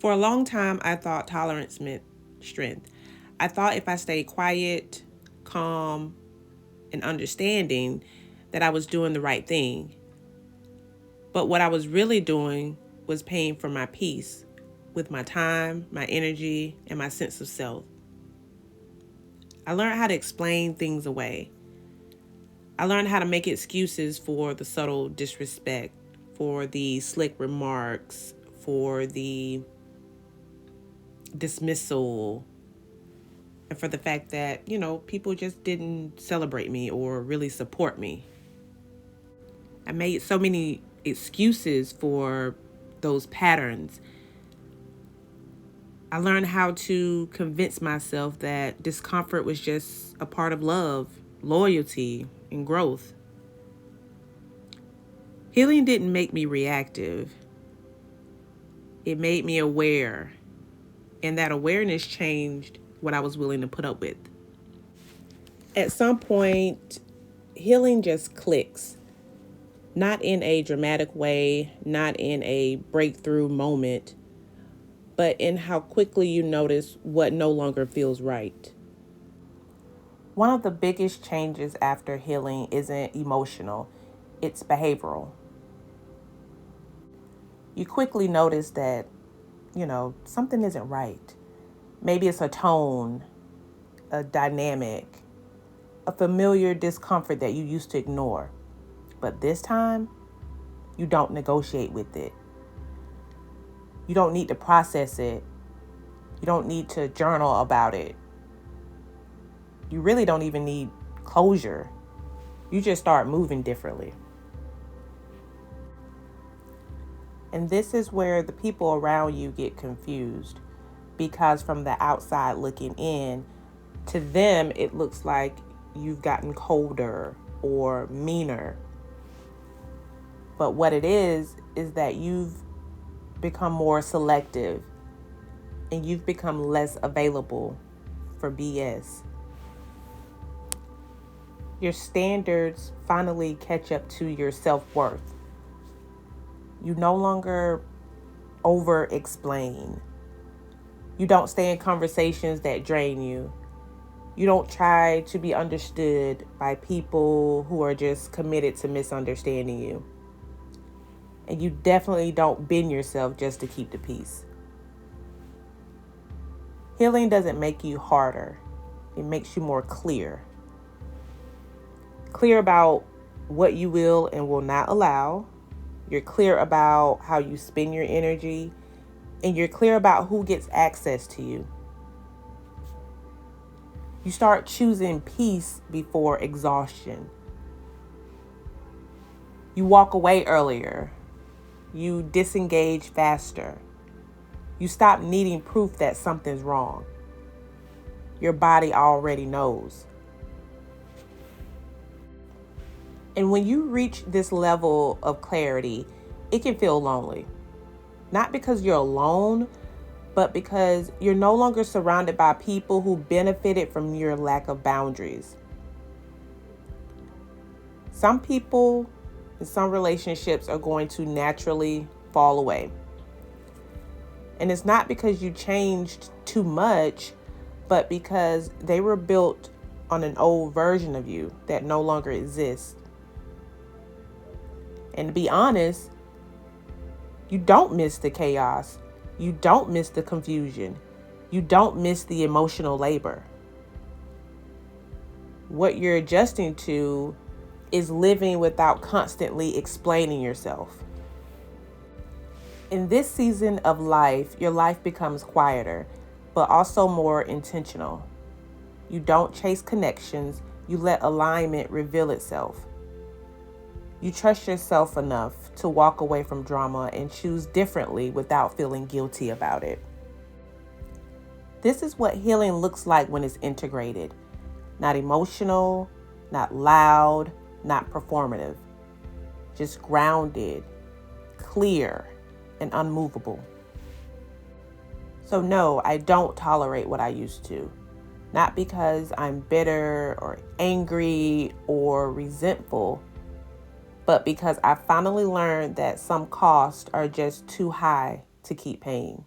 For a long time, I thought tolerance meant strength. I thought if I stayed quiet, calm, and understanding, that I was doing the right thing. But what I was really doing was paying for my peace with my time, my energy, and my sense of self. I learned how to explain things away. I learned how to make excuses for the subtle disrespect, for the slick remarks, for the dismissal, and for the fact that, people just didn't celebrate me or really support me. I made so many excuses for those patterns. I learned how to convince myself that discomfort was just a part of love, loyalty, and growth. Healing didn't make me reactive. It made me aware, and that awareness changed what I was willing to put up with. At some point, healing just clicks. Not in a dramatic way, not in a breakthrough moment, but in how quickly you notice what no longer feels right. One of the biggest changes after healing isn't emotional, it's behavioral. You quickly notice that, something isn't right. Maybe it's a tone, a dynamic, a familiar discomfort that you used to ignore. But this time, you don't negotiate with it. You don't need to process it. You don't need to journal about it. You really don't even need closure. You just start moving differently. And this is where the people around you get confused, because from the outside looking in, to them, it looks like you've gotten colder or meaner. But what it is that you've become more selective and you've become less available for BS. Your standards finally catch up to your self-worth. You no longer over-explain. You don't stay in conversations that drain you. You don't try to be understood by people who are just committed to misunderstanding you. And you definitely don't bend yourself just to keep the peace. Healing doesn't make you harder. It makes you more clear. Clear about what you will and will not allow. You're clear about how you spend your energy. And you're clear about who gets access to you. You start choosing peace before exhaustion. You walk away earlier. You disengage faster. You stop needing proof that something's wrong. Your body already knows. And when you reach this level of clarity, it can feel lonely. Not because you're alone, but because you're no longer surrounded by people who benefited from your lack of boundaries. Some people and some relationships are going to naturally fall away. And it's not because you changed too much, but because they were built on an old version of you that no longer exists. And to be honest, you don't miss the chaos. You don't miss the confusion. You don't miss the emotional labor. What you're adjusting to is living without constantly explaining yourself. In this season of life, your life becomes quieter, but also more intentional. You don't chase connections. You let alignment reveal itself. You trust yourself enough to walk away from drama and choose differently without feeling guilty about it. This is what healing looks like when it's integrated. Not emotional, not loud, not performative. Just grounded, clear, and unmovable. So no, I don't tolerate what I used to. Not because I'm bitter or angry or resentful, but because I finally learned that some costs are just too high to keep paying.